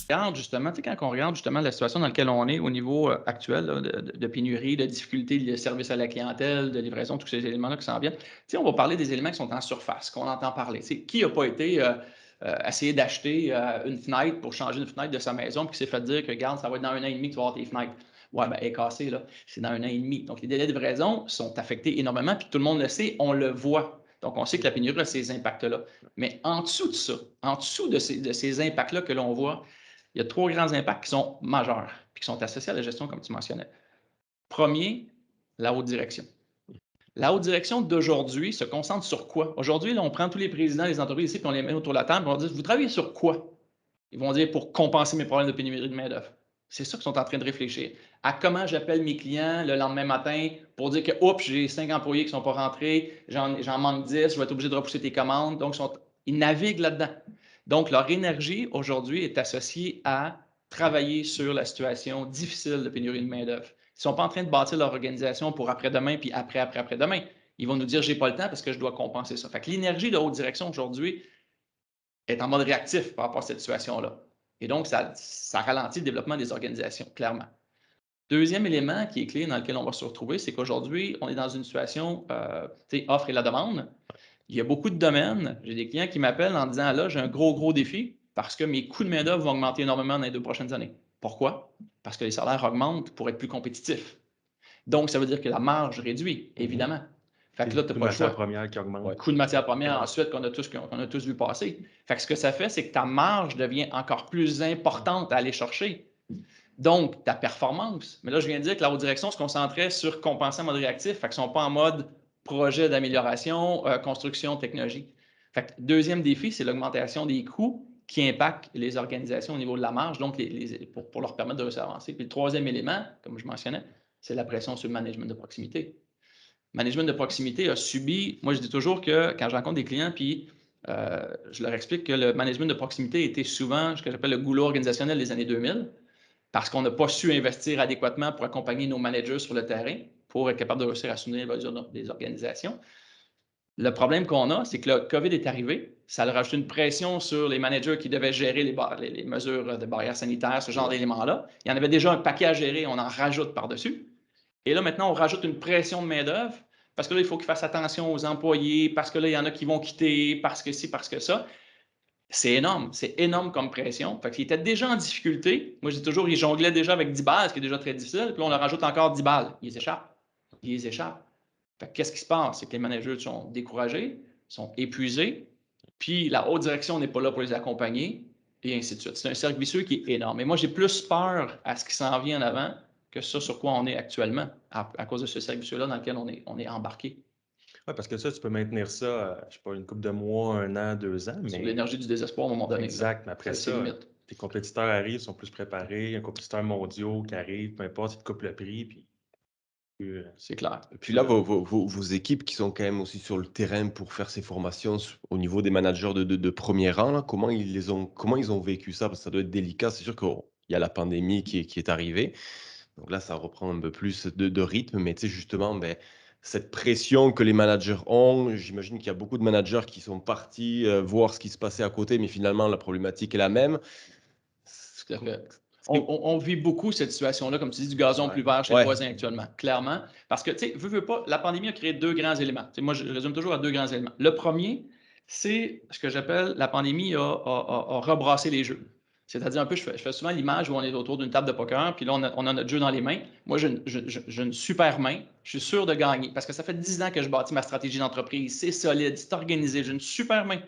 regarde justement, tu sais, quand on regarde justement la situation dans laquelle on est au niveau actuel là, de pénurie, de difficulté de service à la clientèle, de livraison, tous ces éléments-là qui s'en viennent, tu sais, on va parler des éléments qui sont en surface, qu'on entend parler. Tu sais, qui n'a pas été essayer d'acheter une fenêtre pour changer une fenêtre de sa maison, puis qui s'est fait dire que, regarde, ça va être dans un an et demi que tu vas avoir tes fenêtres. Ouais, ben, elle est cassée, là. C'est dans un an et demi. Donc, les délais de livraison sont affectés énormément, puis tout le monde le sait, on le voit. Donc, on sait que la pénurie a ces impacts-là. Mais en dessous de ça, en dessous de ces impacts-là que l'on voit, il y a trois grands impacts qui sont majeurs, puis qui sont associés à la gestion, comme tu mentionnais. Premier, la haute direction. La haute direction d'aujourd'hui se concentre sur quoi? Aujourd'hui, là, on prend tous les présidents des entreprises ici, puis on les met autour de la table, et on leur dit, vous travaillez sur quoi? Ils vont dire, pour compenser mes problèmes de pénurie de main-d'œuvre. C'est ça qu'ils sont en train de réfléchir. À comment j'appelle mes clients le lendemain matin pour dire que, oups, j'ai 5 employés qui ne sont pas rentrés, j'en manque 10, je vais être obligé de repousser tes commandes. Donc, ils naviguent là-dedans. Donc, leur énergie aujourd'hui est associée à travailler sur la situation difficile de pénurie de main-d'œuvre. Ils ne sont pas en train de bâtir leur organisation pour après-demain, puis après-demain. Ils vont nous dire, j'ai pas le temps parce que je dois compenser ça. Fait que l'énergie de haute direction aujourd'hui est en mode réactif par rapport à cette situation-là. Et donc, ça ralentit le développement des organisations, clairement. Deuxième élément qui est clé dans lequel on va se retrouver, c'est qu'aujourd'hui, on est dans une situation, offre et la demande. Il y a beaucoup de domaines. J'ai des clients qui m'appellent en disant, là, j'ai un gros défi parce que mes coûts de main-d'œuvre vont augmenter énormément dans les 2 prochaines années. Pourquoi? Parce que les salaires augmentent pour être plus compétitifs. Donc, ça veut dire que la marge réduit, évidemment. Fait Et que le là, tu coût n'as de pas le matière choix. première qui augmente. Coût de matière première, ensuite, qu'on a tous vu passer. Fait que ce que ça fait, c'est que ta marge devient encore plus importante à aller chercher. Donc, ta performance. Mais là, je viens de dire que la haute direction se concentrait sur compenser en mode réactif. Fait qu'ils ne sont pas en mode projet d'amélioration, construction, technologie. Fait que deuxième défi, c'est l'augmentation des coûts qui impactent les organisations au niveau de la marge, donc pour leur permettre de réussir à avancer. Puis le troisième élément, comme je mentionnais, c'est la pression sur le management de proximité. Management de proximité a subi, moi je dis toujours que quand je rencontre des clients, puis je leur explique que le management de proximité était souvent ce que j'appelle le goulot organisationnel des années 2000, parce qu'on n'a pas su investir adéquatement pour accompagner nos managers sur le terrain, pour être capable de réussir à soutenir l'évolution des organisations. Le problème qu'on a, c'est que le COVID est arrivé, ça a rajouté une pression sur les managers qui devaient gérer les mesures de barrières sanitaires, ce genre d'éléments-là. Il y en avait déjà un paquet à gérer, on en rajoute par-dessus. Et là, maintenant, on rajoute une pression de main-d'œuvre parce que là, il faut qu'ils fassent attention aux employés, parce que là, il y en a qui vont quitter, parce que ci, parce que ça. C'est énorme comme pression. Fait qu'ils étaient déjà en difficulté. Moi, je dis toujours, ils jonglaient déjà avec 10 balles, ce qui est déjà très difficile. Puis là, on leur rajoute encore 10 balles. Ils échappent. Ils échappent. Fait que qu'est-ce qui se passe? C'est que les managers sont découragés, sont épuisés, puis la haute direction n'est pas là pour les accompagner, et ainsi de suite. C'est un cercle vicieux qui est énorme. Et moi, j'ai plus peur à ce qui s'en vient en avant que ça sur quoi on est actuellement, à cause de ce cercle vicieux-là dans lequel on est embarqué. Oui, parce que ça, tu peux maintenir ça, je sais pas, une couple de mois, un an, 2 ans, Sur mais l'énergie du désespoir à un moment donné, là. exact. Mais Ça après a ses ça, limites. tes compétiteurs arrivent, sont plus préparés, il y a un compétiteur mondiaux qui arrive, peu importe, ils te coupent le prix, puis C'est clair. Et puis là, vos équipes qui sont quand même aussi sur le terrain pour faire ces formations au niveau des managers de premier rang, là, comment ils ont vécu ça? Parce que ça doit être délicat. C'est sûr qu'il y a la pandémie qui est arrivée. Donc là, ça reprend un peu plus de rythme. Mais tu sais, justement, ben, cette pression que les managers ont, j'imagine qu'il y a beaucoup de managers qui sont partis voir ce qui se passait à côté, mais finalement, la problématique est la même. Tout à fait. C'est- On vit beaucoup cette situation-là, comme tu dis, du gazon ouais. plus vert chez le Ouais. voisin actuellement, clairement. Parce que, tu sais, veux pas, la pandémie a créé deux grands éléments. Tu sais, moi, je résume toujours à deux grands éléments. Le premier, c'est ce que j'appelle la pandémie a rebrassé les jeux. C'est-à-dire un peu, je fais souvent l'image où on est autour d'une table de poker, puis là, on a notre jeu dans les mains. Moi, j'ai une super main, je suis sûr de gagner, parce que ça fait 10 ans que je bâtis ma stratégie d'entreprise, c'est solide, c'est organisé, j'ai une super main.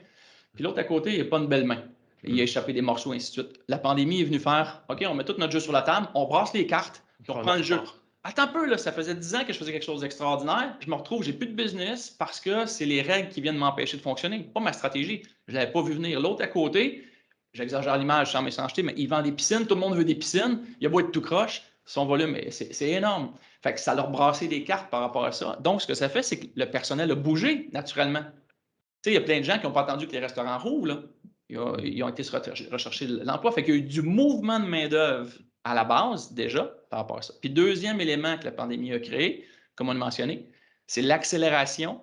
Puis l'autre à côté, il n'a pas une belle main. Il a échappé des morceaux, ainsi de suite. La pandémie est venue faire OK, on met tout notre jeu sur la table, on brasse les cartes, puis on Prends reprend le notre jeu. part. Attends un peu, là, ça faisait 10 ans que je faisais quelque chose d'extraordinaire. Je me retrouve, j'ai plus de business parce que c'est les règles qui viennent m'empêcher de fonctionner, pas ma stratégie. Je ne l'avais pas vu venir. L'autre à côté, j'exagère l'image sans méchanceté, mais il vend des piscines, tout le monde veut des piscines, il a beau être tout croche, son volume, c'est énorme. Fait que ça leur brassé des cartes par rapport à ça. Donc, ce que ça fait, c'est que le personnel a bougé naturellement. Tu sais, il y a plein de gens qui n'ont pas entendu que les restaurants rouvrent, là. Ils ont été se rechercher l'emploi. Fait qu'il y a eu du mouvement de main-d'œuvre à la base, déjà, par rapport à ça. Puis, deuxième élément que la pandémie a créé, comme on l'a mentionné, c'est l'accélération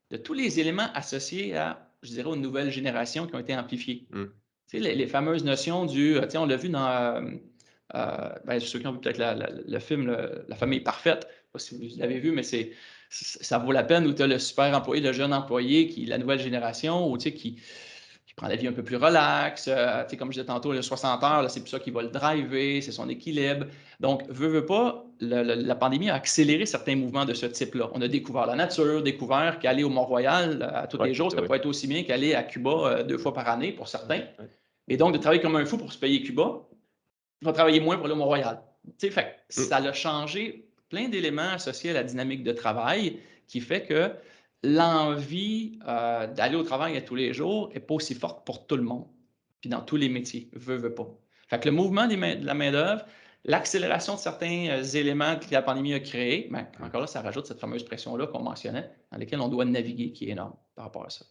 de tous les éléments associés à, je dirais, aux nouvelles générations qui ont été amplifiés. Mm. Tu sais, les fameuses notions du, tu sais, on l'a vu dans, ben, ceux qui ont vu peut-être le film La famille parfaite, je sais pas si vous l'avez vu, mais ça vaut la peine où tu as le super employé, le jeune employé qui est la nouvelle génération, ou tu sais, qui prend la vie un peu plus relax. Tu sais, comme je disais tantôt, le 60 heures, là, c'est plus ça qui va le driver, c'est son équilibre. Donc, veut pas, la pandémie a accéléré certains mouvements de ce type-là. On a découvert la nature, découvert qu'aller au Mont-Royal à tous Ouais, les jours, c'est ça vrai. peut être aussi bien qu'aller à Cuba 2 fois par année pour certains. Ouais. Et donc, de travailler comme un fou pour se payer Cuba, il va travailler moins pour aller au Mont-Royal. Tu sais, fait que ça Mmh. a changé plein d'éléments associés à la dynamique de travail qui fait que l'envie d'aller au travail à tous les jours n'est pas aussi forte pour tout le monde. Puis dans tous les métiers, veut pas. Fait que le mouvement de la main-d'œuvre, l'accélération de certains éléments que la pandémie a créés, ben, encore là, ça rajoute cette fameuse pression-là qu'on mentionnait, dans laquelle on doit naviguer, qui est énorme par rapport à ça.